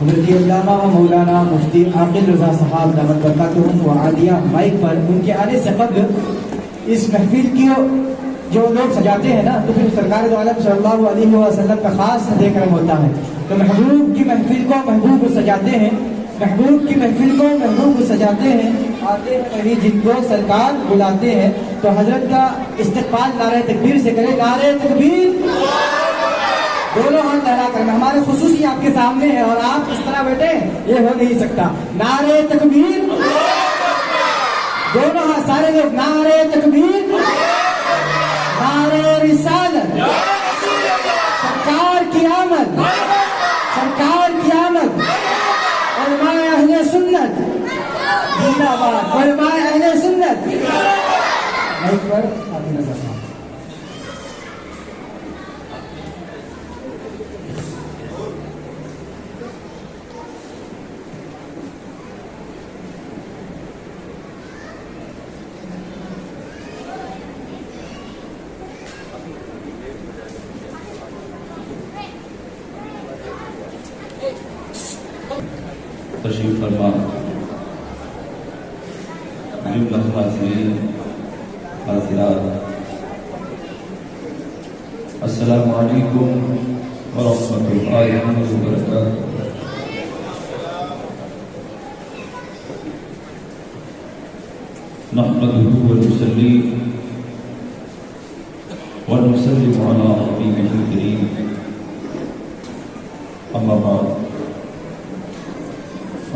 حضرت علامہ و مولانا مفتی عاقل رضا صاحب دامت برکاتہم و عالیہ مائک پر ان کے آنے سے قبل اس محفل کی جو لوگ سجاتے ہیں نا تو پھر سرکار دو عالم صلی اللہ علیہ وسلم کا خاص ہدیہ کرم ہوتا ہے. تو محبوب کی محفل کو محبوب کو سجاتے ہیں, محبوب کی محفل کو محبوب کو سجاتے ہیں, آتے ہیں وہی جن کو سرکار بلاتے ہیں. تو حضرت کا استقبال نعرہ تکبیر سے کرے. نعرہ تکبیر, دونوں ہاتھ لہرا کر. ہمارے خصوصی آپ کے سامنے ہے اور آپ اس طرح بیٹھے یہ ہو نہیں سکتا. نعرہ تکبیر, دونوں ہاتھ سارے لوگ. نعرہ تکبیر, نعرہ رسالت, سرکار کی آمد, سرکار کی آمد. علماء اہل سنت زندہ باد, علماء اہل سنت. مائک پر حافظ نظر صاحب. تشریف فرما جملہ حاضرین حاضرات, السلام علیکم ورحمۃ اللہ وبرکاتہ. نحمده ونصلي ونسلم على نبينا الكريم, اما بعد.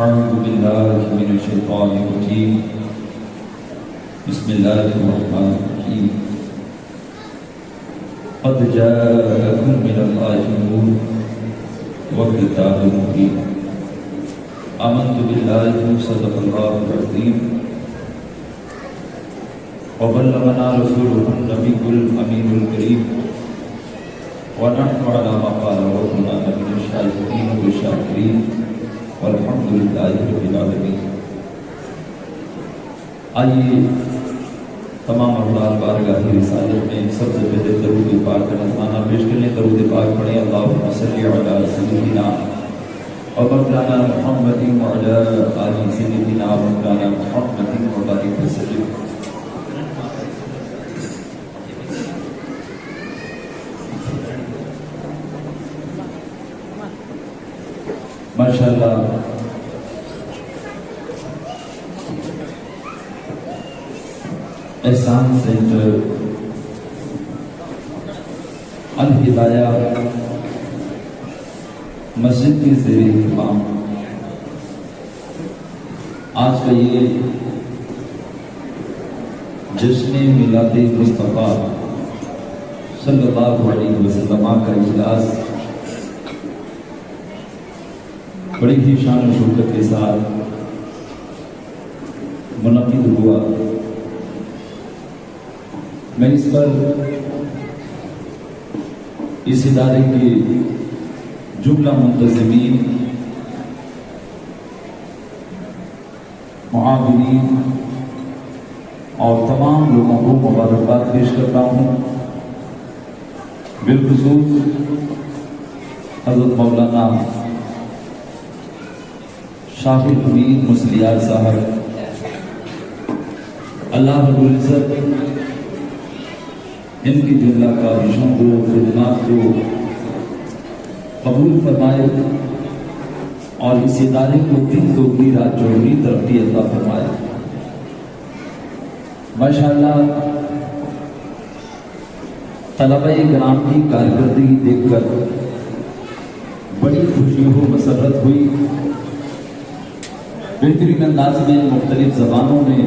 اعوذ باللہ من الشیطان الرجیم, بسم اللہ الرحمن الرحیم. قد جاءکم من اللہ نور وکتاب مبین. آمنت باللہ صدق اللہ العظیم وبلغنا رسوله النبی الامین الکریم ونحن على ما قال ربنا من الشاکرین والشاکرین والحمد للہ رب العالمین. آئیے تمام اولاد بارگاہ رسالت میں سب سے پہلے درود پاک کا نذرانہ پیش کریں. درود پاک پڑھیں. اللہم صلی علی سیدنا و مولانا محمد وعلی آل سیدنا و مولانا محمد وبارک وسلم. ماشاءاللہ احسان سینٹر الہدایہ مسجد کے زیر اہتمام آج کا یہ جشن میلاد مصطفیٰ صلی اللہ علیہ وسلم کا اجلاس بڑی ہی شان و شوکت کے ساتھ منعقد ہوا. میں اس پر اس ادارے کے جملہ منتظمین, معاونین اور تمام لوگوں کو مبارکباد پیش کرتا ہوں. بالخصوص حضرت مولانا شاہ الحمید مسلیار صاحب, اللہ رب العزت ان کی جملہ کاوشوں کو, خدمات کو قبول فرمائے اور اس ادارے کو دن دوگنی رات چوگنی ترقی عطا فرمائے. ماشاءاللہ طلبہ کرام کی کارکردگی دیکھ کر بڑی خوشی و مسرت ہوئی. بہترین انداز میں مختلف زبانوں میں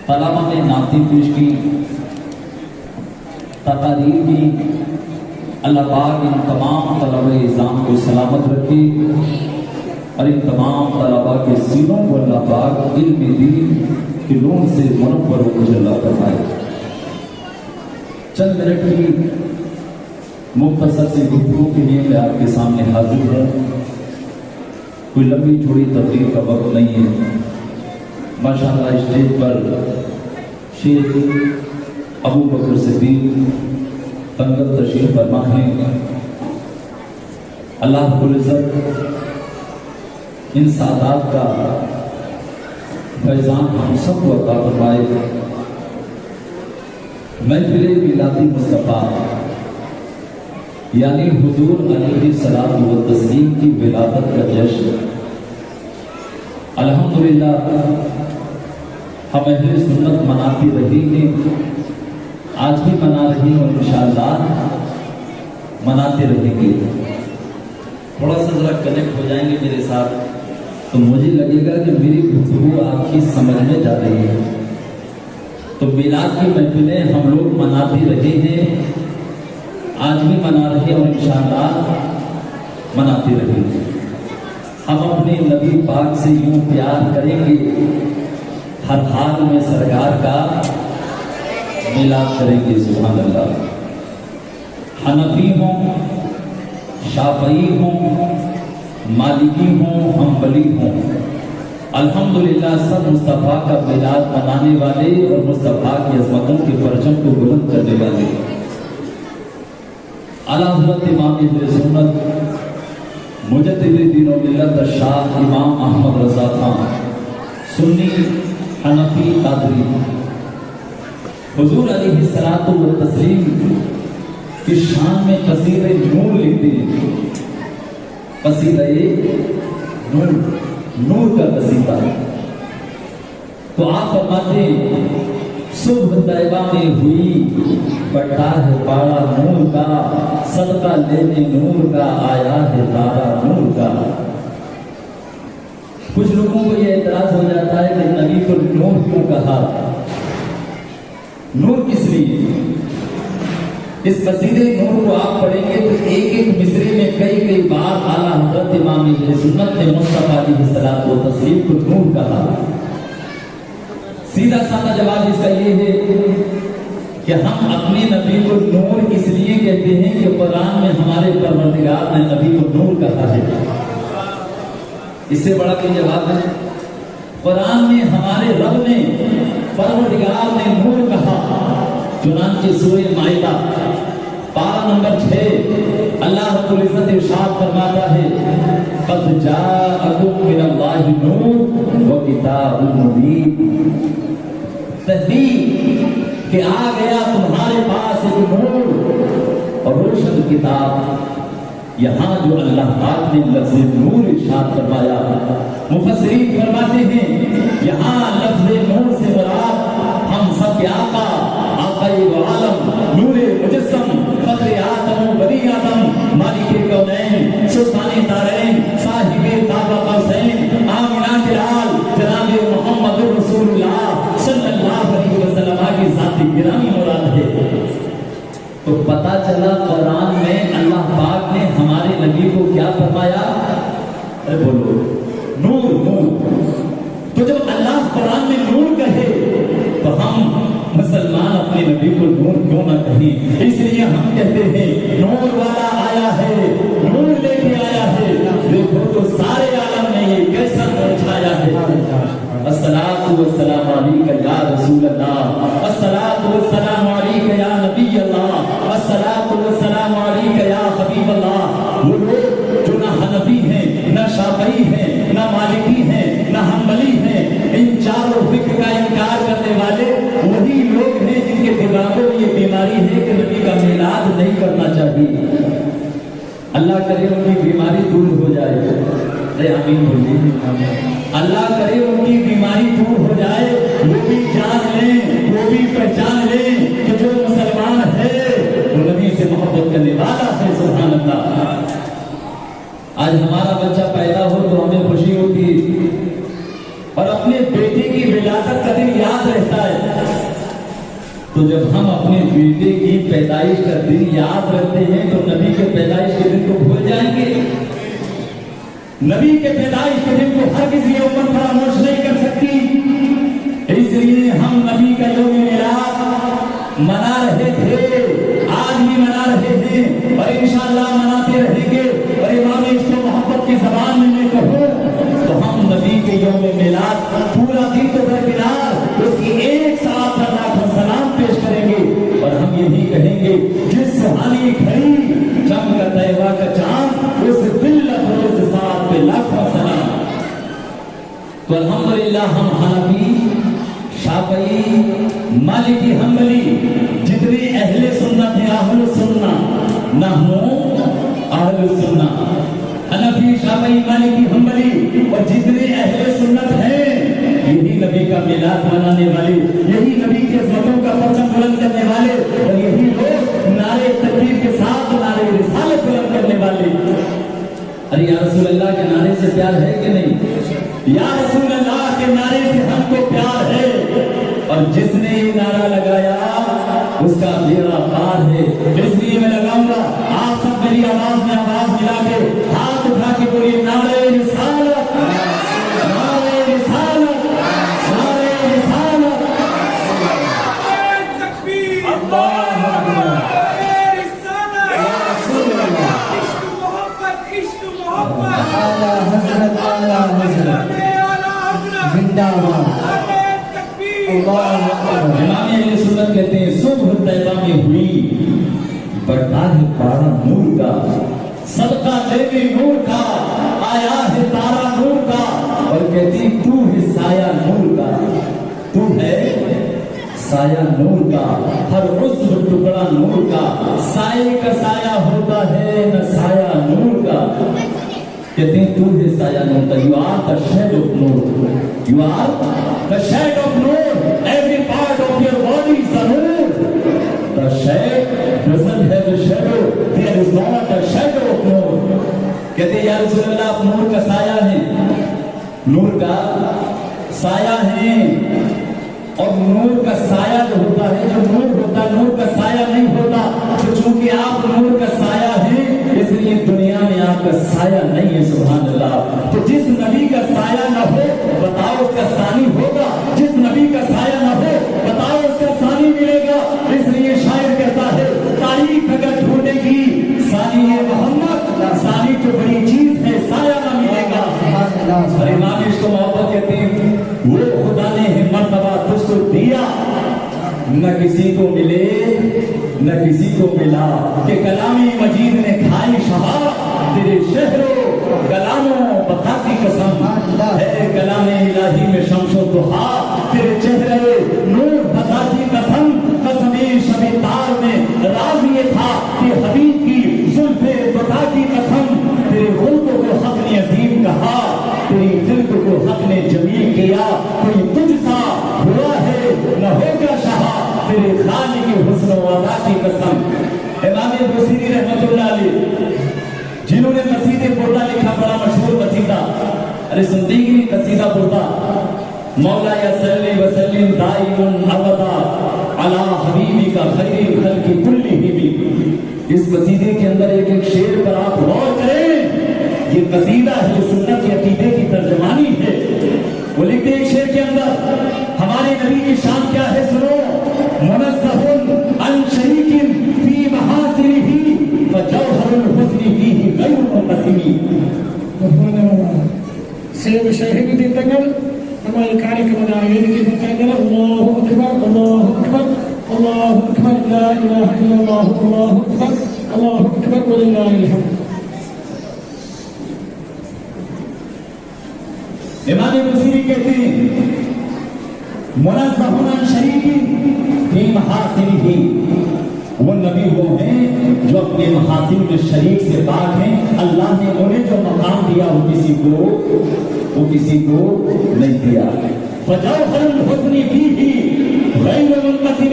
طلبہ نے نعتیں پیش کی, تقاریر کی. اللہ پاک ان تمام طلبہ اعظام کو سلامت رکھے اور ان تمام طلبہ کے سینوں کو اللہ پاک علم دین کے نور سے منور و مجلہ فرمائے. چند منٹ کی مختصر سی گفتگو کے لیے میں آپ کے سامنے حاضر ہوں. کوئی لمبی چوڑی تقریر کا وقت نہیں ہے. ماشاءاللہ اسٹیج پر شیخ ابو بکر صدیق تنگل تشریف فرما ہیں اللہ رب العزت ان سعادات کا فیضان ہم سب کو عطا فرمائے. محفل میلاد مصطفیٰ یعنی حضور علیہ الصلوۃ والتسلیم کی ولادت کا جشن الحمدللہ ہم اہل سنت مناتی رہی ہیں، آج بھی منا رہی ہیں اور انشاءاللہ مناتے رہیں گے. تھوڑا سا ذرا کنیکٹ ہو جائیں گے میرے ساتھ تو مجھے لگے گا کہ میری گفتگو آپ کی سمجھ میں جا رہی ہے. تو میلاد کی محفلیں ہم لوگ مناتے رہے ہیں، آج بھی منا رہے ہیں اور انشاءاللہ مناتے رہیں گے. ہم اپنے نبی پاک سے یوں پیار کریں گے، ہر حال میں سرکار کا میلاد کریں گے. سبحان اللہ. حنفی ہوں، شافعی ہوں، مالکی ہوں، حنبلی ہوں، الحمدللہ سب مصطفیٰ کا میلاد منانے والے اور مصطفیٰ کی عظمتوں کے پرچم کو بلند کرنے والے. اعلیٰ حضرت امام اہل سنت مجدد دین و ملت شاہ امام احمد رضا خان سنی حنفی قادری حضور علیہ الصلوۃ والتسلیم کی شان میں قصیدہ نور لکھتے ہیں. قصیدہ نور، نور کا قصیدہ. تو آپ فرماتے ہیں صبح طیبہ میں ہوئی بٹا ہے پارا نور کا، صدقہ لینے نور کا آیا ہے تارا نور کا. کچھ لوگوں کو یہ اعتراض ہو جاتا ہے کہ نبی کو نور کیوں کہا، نور کس لیے؟ اس قصیدے نور کو آپ پڑھیں گے تو ایک ایک مصرے میں کئی بار اعلیٰ حضرت امام اہل سنت نے مصطفیٰ علیہ الصلوۃ والتسلیم کو نور کہا. سیدھا سادہ جواب اس کا یہ ہے کہ ہم اپنے نبی کو نور اس لیے کہتے ہیں کہ قرآن میں ہمارے پروردگار نے نبی کو نور کہا ہے. اس سے بڑا کوئی جواب ہے؟ قرآن میں ہمارے رب نے پروردگار نے نور کہا. چنانچہ سورہ مائدہ پارہ نمبر 6 اللہ رب العزت ارشاد فرماتا ہے قد جاءکم من اللہ نور وکتاب مبین. تحقیق کہ آ گیا تمہارے پاس ایک نور اور روشن کتاب. یہاں جو اللہ پاک نے لفظ نور ارشاد فرمایا، مفسرین فرماتے ہیں یہاں لفظ نور سے مراد ہم سب کے آقا عالم نور مجسم فخر آدم و بنی آدم مالک کونین سلطان دارین صاحب تاج و قوسین آمنہ کے لال جناب محمد رسول اللہ صلی اللہ علیہ وسلم کی ذات گرامی مراد ہے. تو پتہ چلا قرآن میں اللہ پاک نے ہمارے نبی کو کیا فرمایا؟ ارے بولو نور. نور تو جب اللہ قرآن میں نور کہے تو ہم مسلمان اپنے نبی کو نور کیوں نہ کہیں؟ اس لیے ہم کہتے ہیں نور والا آیا ہے، نور لے کے آیا ہے. دیکھو تو سارے عالم میں یہ کیسا نور چھایا ہے. الصلاۃ والسلام علیک یا رسول اللہ، الصلاۃ والسلام علیک یا نبی اللہ، الصلاۃ والسلام علیک یا حبیب اللہ. وہ لوگ جو نہ حنفی ہیں، نہ شافعی ہیں، نہ مالکی ہیں، نہ حنبلی ہیں، ان چاروں فقہ کا انکار کرنے والے وہی لوگ ہیں جن کے دماغوں میں یہ بیماری ہے کہ نبی کا میلاد نہیں کرنا چاہیے. اللہ کرے ان کی بیماری دور ہو جائے. آمین بولیے. اللہ کرے ان کی بیماری دور ہو جائے. وہ بھی جان لیں، وہ بھی پہچان لیں کہ جو مسلمان ہے وہ نبی سے محبت کرنے والا ہے. سبحان اللہ. آج ہمارا بچہ پیدا ہو تو ہمیں خوشی ہوتی ہے اور اپنے بیٹے کی ولادت کا دن یاد رہتا ہے. تو جب ہم اپنے بیٹے کی پیدائش کا دن یاد رکھتے ہیں تو نبی کے پیدائش کے دن کو بھول جائیں گے؟ نبی کے پیدائش کے دن کو ہر کسی امت فراموش نہیں کر سکتی. اس لیے ہم نبی کا یوم میلاد منا رہے تھے، آج بھی منا رہے ہیں اور انشاءاللہ مناتے رہیں گے. اور امام اس کو محبت کی زبان میں کہوں تو ہم نبی کے یوم میلاد پورا دن کو درکنار اس کی ایک ساتھ لاکھ سلام پیش کریں گے اور ہم یہی کہیں گے جس سہانی گھڑی چمک طیبہ کا چاند اس تو الحمدللہ ہم حنفی، شافعی، مالکی، حنبلی جتنے اہل سنت ہیں، اہل سنت نحن اہل سنت، حنفی، شافعی، مالکی، حنبلی اور جتنے اہل سنت ہیں یہی نبی کا میلاد منانے والے، یہی نبی کے عظمتوں کا پرچم بلند کرنے والے اور یہی لوگ نعرے تکبیر کے ساتھ نعرے رسالت بلند کرنے والے۔ ارے یا رسول اللہ کے نعرے سے پیار ہے کہ نہیں؟ یا رسول اللہ کے نعرے سے ہم کو پیار ہے، اور جس نے یہ نعرہ لگایا اس کا بیڑا پار ہے۔ اس لیے میں لگاؤں گا، آپ سب میری آواز میں آواز ملا کے ہاتھ اٹھا کے بولیے نعرے رسالت، نعرے رسالت، نعرے رسالت۔ اعلیٰ حضرت، اعلیٰ حضرت زندہ باد، اللہ اکبر۔ امام اہل سنت کہتے ہیں صبح طیبہ میں ہوئی بڑھتا ہے پارا نور کا، صدقہ دیوی نور کا، آیا ہے تارا نور کا، اور کہتی تو ہے سایہ نور کا، تو ہے سایہ نور کا، ہر عضو ٹکڑا نور کا، سائے کا سایہ ہوتا ہے نہ سایہ نور کا۔ کہتے ہیں تو ہے سایہ نور کا، you are the shade of Noor, you are the shade of Noor, every part of your body is the Noor. The shade doesn't have a shadow, there is not a shadow of نور۔ کہتے ہیں یا رسول اللہ آپ نور کا سایہ ہیں، نور کا سایہ ہیں، اور نور کا سایہ جو ہوتا ہے، جو نور ہوتا ہے نور کا سایہ نہیں ہوتا، تو چونکہ آپ نور کا سایہ ہیں اس لیے دنیا میں آپ کا سایہ نہیں ہے۔ سبحان اللہ۔ تو جس نبی کا سایہ نہ ہو بتاؤ اس کا ثانی ہوگا، جس نبی کا سایہ نہ ہو بتاؤ اس کا ثانی ملے گا۔ اس لیے شاعر کہتا ہے تاریخ اگر ڈھونڈے گی ثانی محمد، ثانی تو بڑی چیز ہے، سایہ نہ ملے گا۔ اور امام عشق و محبت کہتے ہیں وہ خدا نے ہے مرتبہ تجھ کو دیا، نہ کسی کو ملے نہ کسی کو ملا، کہ کلامی مجید نے کھائی شہا تیرے شہروں کلاموں بتا کی قسم ہے، کلام الہی میں شمس و ضحا تیرے چہرے نور بتا کی قسم، قسم شب تار میں راز یہ تھا کہ حبیب کی زلف بتا کی قسم، تیرے خلق کو حق نے عظیم کہا، تیری خلق کو حق نے جمیل کیا، کوئی تجھ سا ہوا ہے نہ ہوگا شہا، تیرے خالق کی حسن و ادا کی قسم۔ امام بصیری رحمت اللہ علیہ جنہوں نے قصیدہ بردہ لکھا، بڑا مشہور قصیدہ، ارے سنتے ہی نہیں قصیدہ بردہ، مولا یا صلی وسلم دائم ابدا علی حبیبک خیر الخلق کلہم۔ اس قصیدے کے اندر ایک ایک شعر پر آپ غور کریں، یہ قصیدہ اہل سنت کے عقیدے کی ترجمانی ہے۔ وہ لکھتے ایک شعر کے اندر ہمارے نبی کی شان کیا ہے سنو، منزہ عن شریک فی محاسنہ فجوہر الحسن فیہ غیر منقسم۔ سیب شاہد دیتنگل ہمارے کارکرم کی بتائیں اللہ اکبر، اللہ اکبر، اللہ اکبر، لا الہ الا اللہ، اللہ اکبر، اللہ اکبر وللہ الحمد۔ امام بصیری کہتے ہیں منزہ عن شریک فی محاسنہ، وہ نبی وہ ہیں جو اپنے محاسن کے شریک سے پاک ہیں، اللہ نے انہیں جو مقام دیا وہ کسی کو نہیں دیا۔ فجوہر الحسن فیہ غیر منقسم،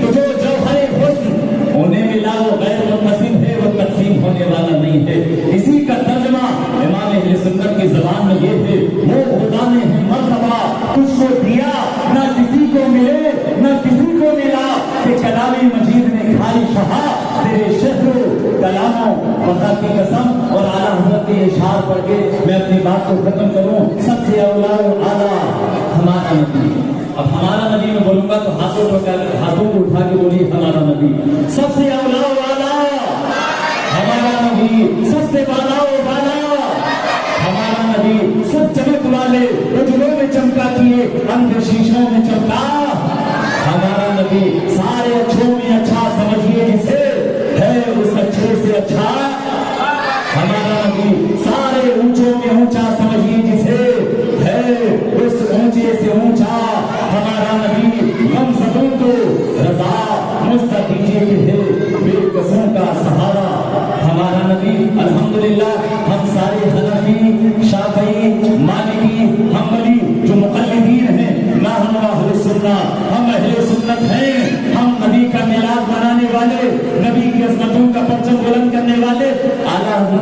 تو جو جوہر حسن انہیں ملا وہ غیر منقسم ہے، وہ تقسیم ہونے والا نہیں ہے۔ اسی کا ترجمہ امام اہل سنت کی زبان میں یہ ہے، وہ خدا نے مرتبہ تجھ کو دیا، نہ کسی کو ملے نہ کسی کو ملا، کہ کلامی مجید نے کھائی شہا تیرے شہر کلاموں خدا کی قسم۔ اور اعلیٰ حضرت کے اشعار پڑھ کے میں اپنی بات کو ختم کروں۔ سب سے اولا اعلیٰ ہمارا نبی، اب ہمارا نبی میں بولوں گا تو ہاتھوں کو اٹھا کے بولیے ہمارا نبی، سب سے اولا والا ہمارا نبی، سب سے بالا والا ہمارا نبی، سب چمک والے رجلوں میں چمکا کیے اندر شیشوں میں چمکا ہمارا نبی، سارے اچھوں میں اچھا سمجھیے جسے ہے اس اچھے سے اچھا ہمارا نبی، سارے اونچوں میں اونچا سمجھیے جسے ہے